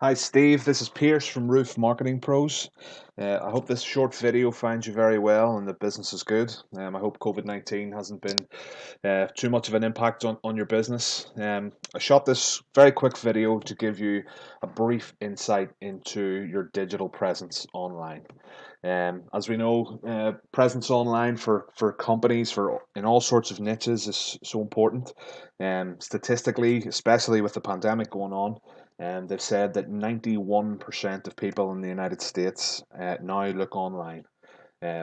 Hi Steve, this is Pierce from Roof Marketing Pros. I hope this short video finds you very well and the business is good. I hope COVID-19 hasn't been too much of an impact on your business. I shot this very quick video to give you a brief insight into your digital presence online. As we know, presence online for companies for in all sorts of niches is so important. Statistically, especially with the pandemic going on, and they've said that 91% of people in the United States now look online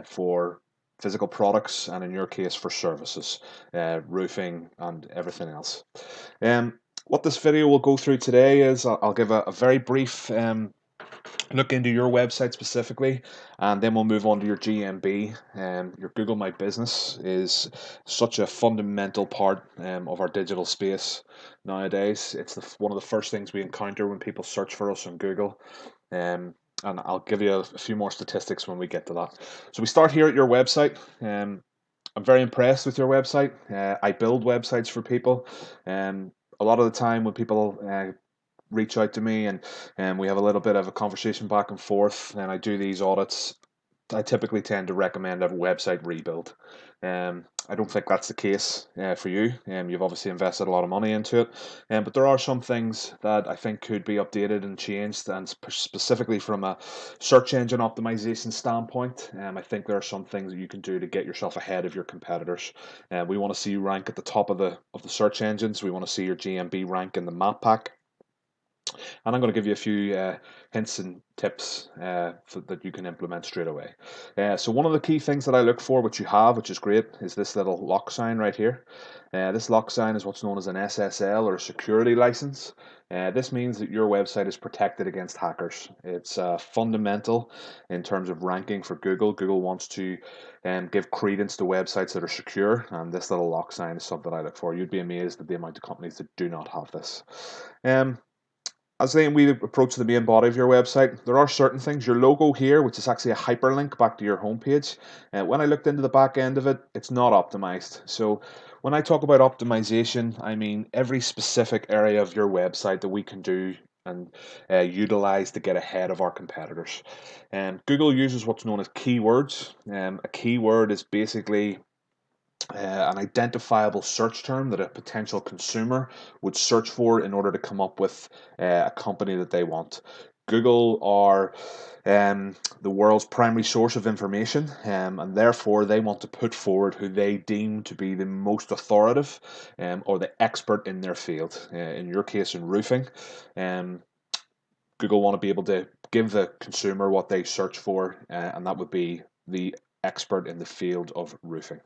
for physical products and, in your case, for services, roofing and everything else. What this video will go through today is I'll give a very brief look into your website specifically, and then we'll move on to your GMB. Your Google My Business is such a fundamental part of our digital space nowadays. It's one of the first things we encounter when people search for us on Google. And I'll give you a few more statistics when we get to that. So we start here at your website. I'm very impressed with your website. I build websites for people. A lot of the time when people reach out to me and we have a little bit of a conversation back and forth and I do these audits, I typically tend to recommend a website rebuild. I don't think that's the case for you. You've obviously invested a lot of money into it, but there are some things that I think could be updated and changed, and specifically from a search engine optimization standpoint, I think there are some things that you can do to get yourself ahead of your competitors. We want to see you rank at the top of the search engines. We want to see your GMB rank in the map pack. And I'm going to give you a few hints and tips that you can implement straight away. So one of the key things that I look for, which you have, which is great, is this little lock sign right here. This lock sign is what's known as an SSL, or a security license. This means that your website is protected against hackers. It's fundamental in terms of ranking for Google. Google wants to give credence to websites that are secure, and this little lock sign is something I look for. You'd be amazed at the amount of companies that do not have this. As then we approach the main body of your website, there are certain things. Your logo here, which is actually a hyperlink back to your homepage, when I looked into the back end of it, it's not optimized. So when I talk about optimization, I mean every specific area of your website that we can do and utilize to get ahead of our competitors. Google uses what's known as keywords. A keyword is basically an identifiable search term that a potential consumer would search for in order to come up with a company that they want. Google are the world's primary source of information, and therefore they want to put forward who they deem to be the most authoritative or the expert in their field. In your case, in roofing, um, Google want to be able to give the consumer what they search for, and that would be the expert in the field of roofing.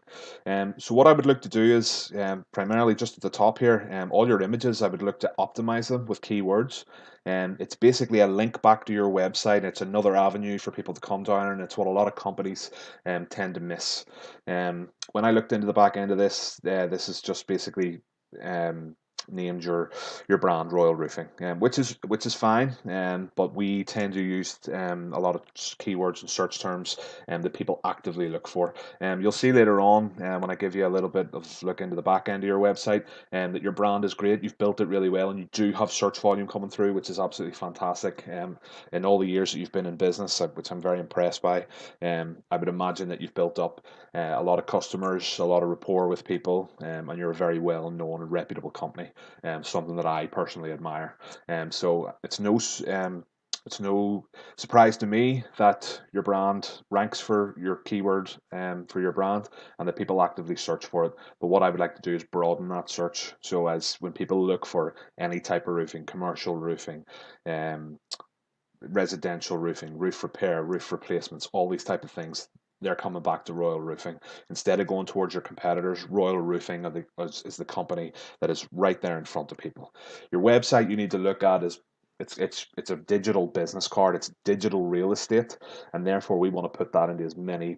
So what I would look to do is primarily just at the top here, all your images, I would look to optimize them with keywords. It's basically a link back to your website. It's another avenue for people to come down, and it's what a lot of companies tend to miss. When I looked into the back end of this, this is just basically named your brand Royal Roofing, which is fine, but we tend to use a lot of keywords and search terms that people actively look for. You'll see later on when I give you a little bit of look into the back end of your website, that your brand is great. You've built it really well, and you do have search volume coming through, which is absolutely fantastic. In all the years that you've been in business, which I'm very impressed by, I would imagine that you've built up a lot of customers, a lot of rapport with people, and you're a very well known and reputable company. Something that I personally admire. So it's no surprise to me that your brand ranks for your keyword for your brand, and that people actively search for it. But what I would like to do is broaden that search, so as when people look for any type of roofing, commercial roofing, um, residential roofing, roof repair, roof replacements, all these type of things, they're coming back to Royal Roofing instead of going towards your competitors. Royal Roofing is the company that is right there in front of people. Your website you need to look at is it's a digital business card. It's digital real estate, and therefore we want to put that into as many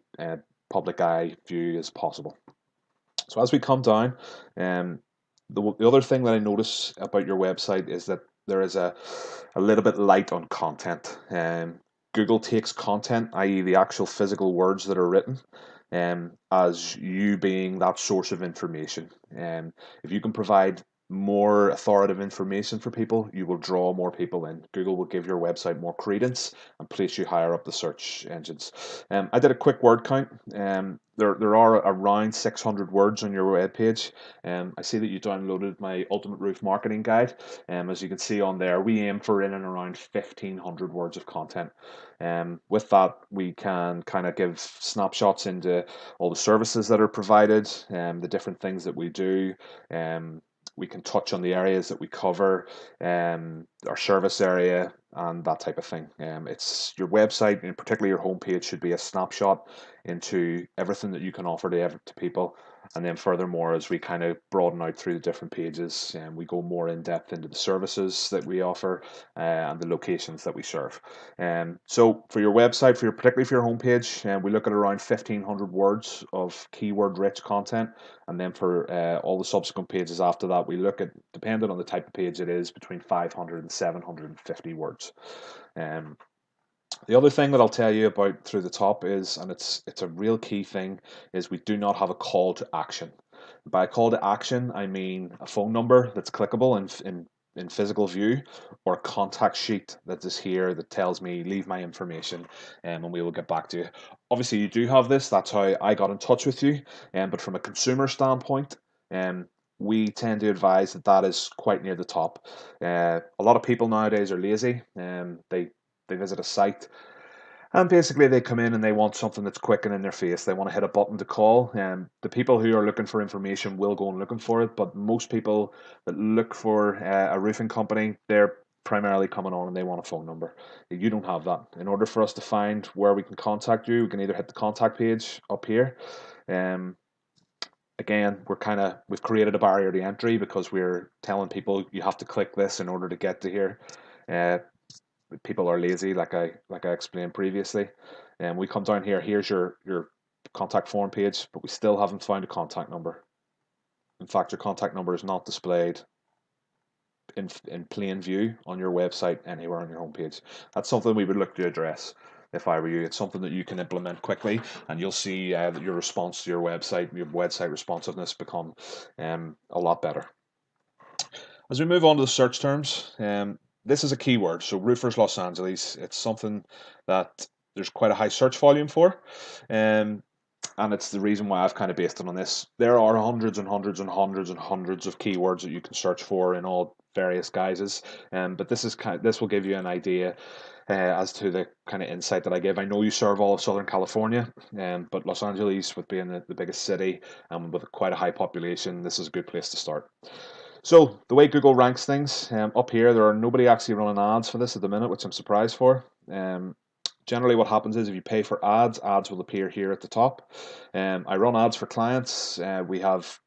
public eye view as possible. So as we come down, the other thing that I notice about your website is that there is a little bit light on content. Google takes content, i.e., the actual physical words that are written, as you being that source of information. If you can provide more authoritative information for people, you will draw more people in. Google will give your website more credence and place you higher up the search engines. I did a quick word count. There are around 600 words on your web page. I see that you downloaded my Ultimate Roof Marketing Guide. As you can see on there, we aim for in and around 1,500 words of content. With that, we can kind of give snapshots into all the services that are provided, the different things that we do. We can touch on the areas that we cover, our service area, and that type of thing. It's your website, and particularly your homepage, should be a snapshot into everything that you can offer to people. And then furthermore, as we kind of broaden out through the different pages, and we go more in depth into the services that we offer and the locations that we serve. So for your website, particularly for your homepage, we look at around 1,500 words of keyword-rich content, and then for all the subsequent pages after that, we look at, depending on the type of page it is, between 500 and 750 words. Um, the other thing that I'll tell you about through the top is, and it's a real key thing, is we do not have a call to action. By call to action, I mean a phone number that's clickable in physical view, or a contact sheet that is here that tells me leave my information, and we will get back to you. Obviously, you do have this. That's how I got in touch with you. But from a consumer standpoint, um, we tend to advise that that is quite near the top. A lot of people nowadays are lazy. They visit a site and basically, they come in and they want something that's quick and in their face. They want to hit a button to call. And the people who are looking for information will go and looking for it. But most people that look for a roofing company, they're primarily coming on and they want a phone number. You don't have that. In order for us to find where we can contact you, we can either hit the contact page up here. Um, Again, we've created a barrier to entry because we're telling people you have to click this in order to get to here. Uh, People are lazy, like I explained previously. And we come down here. Here's your contact form page, but we still haven't found a contact number. In fact, your contact number is not displayed in plain view on your website anywhere on your homepage. That's something we would look to address if I were you. It's something that you can implement quickly, and you'll see that your response to your website responsiveness become a lot better. As we move on to the search terms, this is a keyword. So roofers Los Angeles, it's something that there's quite a high search volume for. Um, and it's the reason why I've kind of based it on this. There are hundreds and hundreds and hundreds and hundreds of keywords that you can search for in all various guises. But this will give you an idea as to the kind of insight that I give. I know you serve all of Southern California, but Los Angeles, with being the biggest city and with quite a high population, this is a good place to start. So the way Google ranks things, up here, there are nobody actually running ads for this at the minute, which I'm surprised for. Generally, what happens is if you pay for ads, ads will appear here at the top. I run ads for clients. We have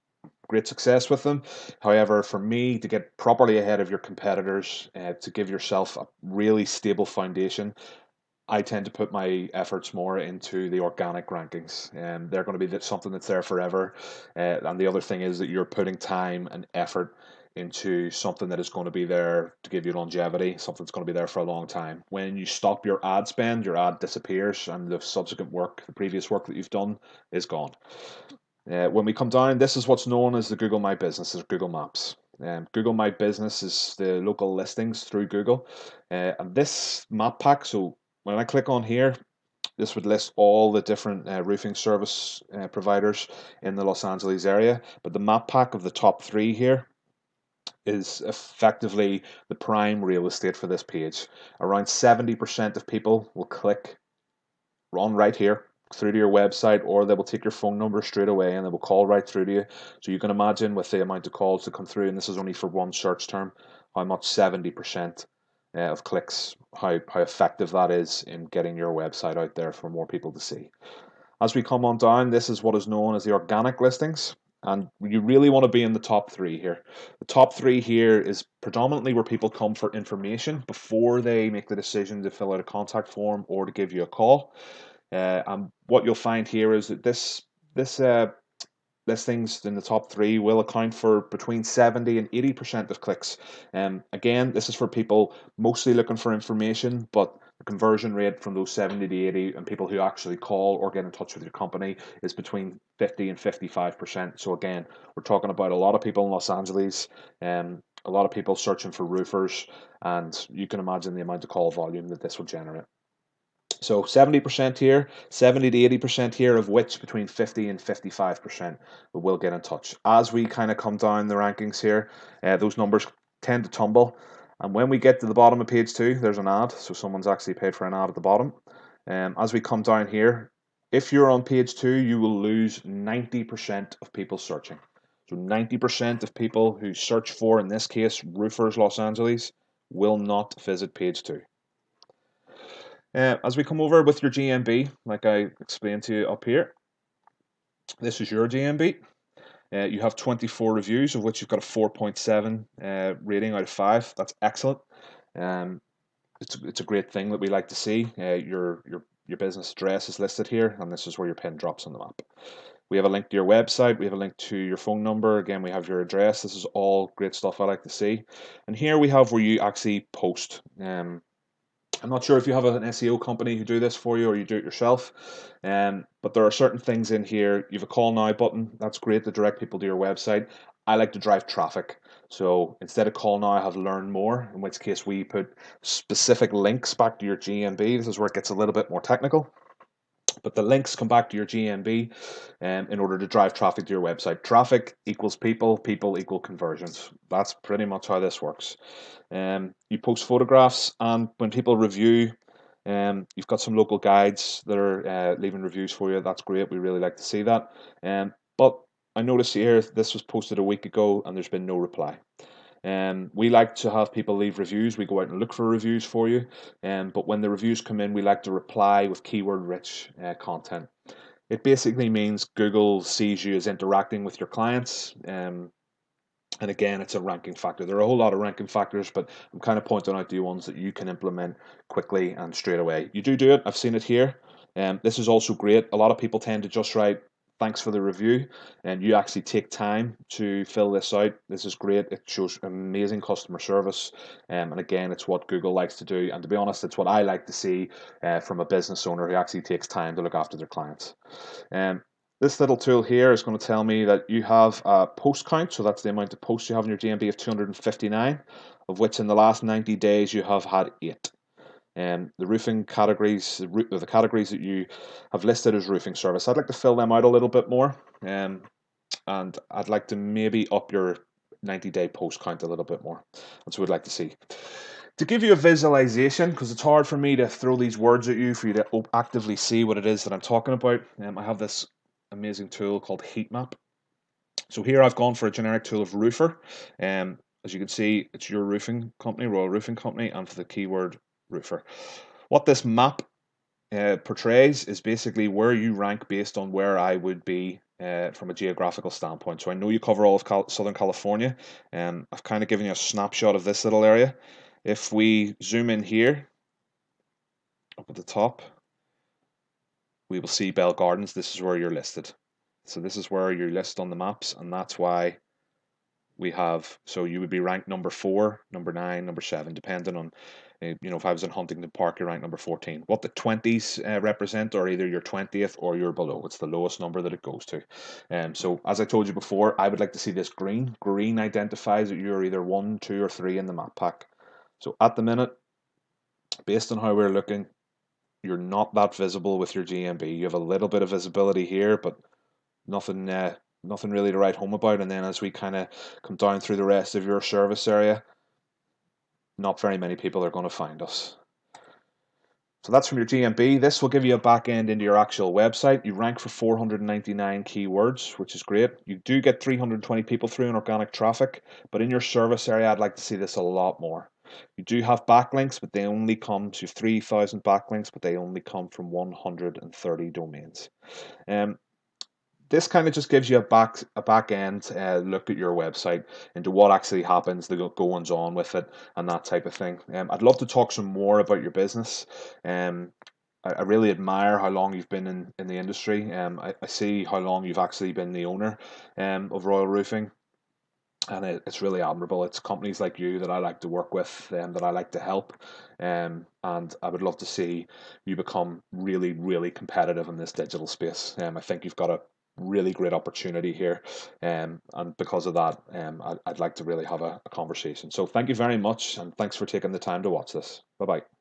great success with them. However, for me to get properly ahead of your competitors, to give yourself a really stable foundation, I tend to put my efforts more into the organic rankings, and they're going to be something that's there forever. And the other thing is that you're putting time and effort into something that is going to be there to give you longevity, something that's going to be there for a long time. When you stop your ad spend, your ad disappears, and the subsequent work, the previous work that you've done, is gone. When we come down, this is what's known as the Google My Business, as Google Maps. Google My Business is the local listings through Google. And this map pack, so when I click on here, this would list all the different roofing service providers in the Los Angeles area. But the map pack of the top three here is effectively the prime real estate for this page. Around 70% of people will click on right here through to your website, or they will take your phone number straight away and they will call right through to you. So you can imagine with the amount of calls that come through, and this is only for one search term, how much 70% of clicks, how effective that is in getting your website out there for more people to see. As we come on down, this is what is known as the organic listings. And you really want to be in the top three here. The top three here is predominantly where people come for information before they make the decision to fill out a contact form or to give you a call. And what you'll find here is that this listings in the top three will account for between 70 and 80% of clicks. Again, this is for people mostly looking for information, but The conversion rate from those 70 to 80 and people who actually call or get in touch with your company is between 50 and 55%. So again, we're talking about a lot of people in Los Angeles, a lot of people searching for roofers, and you can imagine the amount of call volume that this will generate. So 70% here, 70 to 80% here, of which between 50 and 55% will get in touch. As we kind of come down the rankings here, those numbers tend to tumble. And when we get to the bottom of page 2, there's an ad. So someone's actually paid for an ad at the bottom. As we come down here, if you're on page 2, you will lose 90% of people searching. So 90% of people who search for, in this case, Roofers Los Angeles, will not visit page 2. As we come over with your GMB, like I explained to you up here, this is your GMB. You have 24 reviews, of which you've got a 4.7 rating out of 5. That's excellent. Um, it's a great thing that we like to see. Your business address is listed here, and this is where your pin drops on the map. We have a link to your website. We have a link to your phone number. Again, we have your address. This is all great stuff I like to see. And here we have where you actually post. I'm not sure if you have an SEO company who do this for you or you do it yourself, but there are certain things in here. You have a call now button. That's great to direct people to your website. I like to drive traffic. So instead of call now, I have learn more, in which case we put specific links back to your GMB. This is where it gets a little bit more technical. But the links come back to your GMB in order to drive traffic to your website. Traffic equals people, people equal conversions. That's pretty much how this works. You post photographs, and when people review, you've got some local guides that are leaving reviews for you. That's great. We really like to see that. But I noticed here this was posted a week ago, and there's been no reply. We like to have people leave reviews. We go out and look for reviews for you. But when the reviews come in, we like to reply with keyword rich content. It basically means Google sees you as interacting with your clients. And again, it's a ranking factor. There are a whole lot of ranking factors, but I'm kind of pointing out the ones that you can implement quickly and straight away. You do it. I've seen it here. This is also great. A lot of people tend to just write, thanks for the review, and you actually take time to fill this out. This is great. It shows amazing customer service. And again, it's what Google likes to do. And to be honest, it's what I like to see from a business owner who actually takes time to look after their clients. This little tool here is going to tell me that you have a post count, so that's the amount of posts you have in your GMB of 259, of which in the last 90 days you have had 8. The roofing categories, the categories that you have listed as roofing service, I'd like to fill them out a little bit more, and I'd like to maybe up your 90-day post count a little bit more. That's what we'd like to see. To give you a visualization, because it's hard for me to throw these words at you for you to actively see what it is that I'm talking about, I have this amazing tool called Heatmap. So here I've gone for a generic tool of roofer. As you can see, it's your roofing company, Royal Roofing Company, and for the keyword roofer. What this map portrays is basically where you rank based on where I would be from a geographical standpoint. So I know you cover all of Southern California, and I've kind of given you a snapshot of this little area. If we zoom in here, up at the top, we will see Bell Gardens. This is where you're listed. So this is where you're listed on the maps, and that's why we have, so you would be ranked number 4, number 9, number 7, depending on, if I was in Huntington Park, you're ranked number 14. What the 20s represent are either your 20th or you're below. It's the lowest number that it goes to. So as I told you before, I would like to see this green. Green identifies that you're either 1, 2, or 3 in the map pack. So at the minute, based on how we're looking, you're not that visible with your GMB. You have a little bit of visibility here, but nothing nothing really to write home about. And then as we kind of come down through the rest of your service area, not very many people are going to find us. So that's from your GMB. This will give you a back end into your actual website. You rank for 499 keywords, which is great. You do get 320 people through in organic traffic, but in your service area, I'd like to see this a lot more. You do have backlinks, but they only come to 3,000 backlinks, but they only come from 130 domains. This kind of just gives you a back end look at your website into what actually happens, the goings on with it, and that type of thing. I'd love to talk some more about your business. I really admire how long you've been in the industry. I see how long you've actually been the owner of Royal Roofing. and it's really admirable. It's companies like you that I like to work with, that I like to help, and I would love to see you become really, really competitive in this digital space. I think you've got a really great opportunity here, and because of that, I'd like to really have a conversation. So thank you very much, and thanks for taking the time to watch this. Bye bye.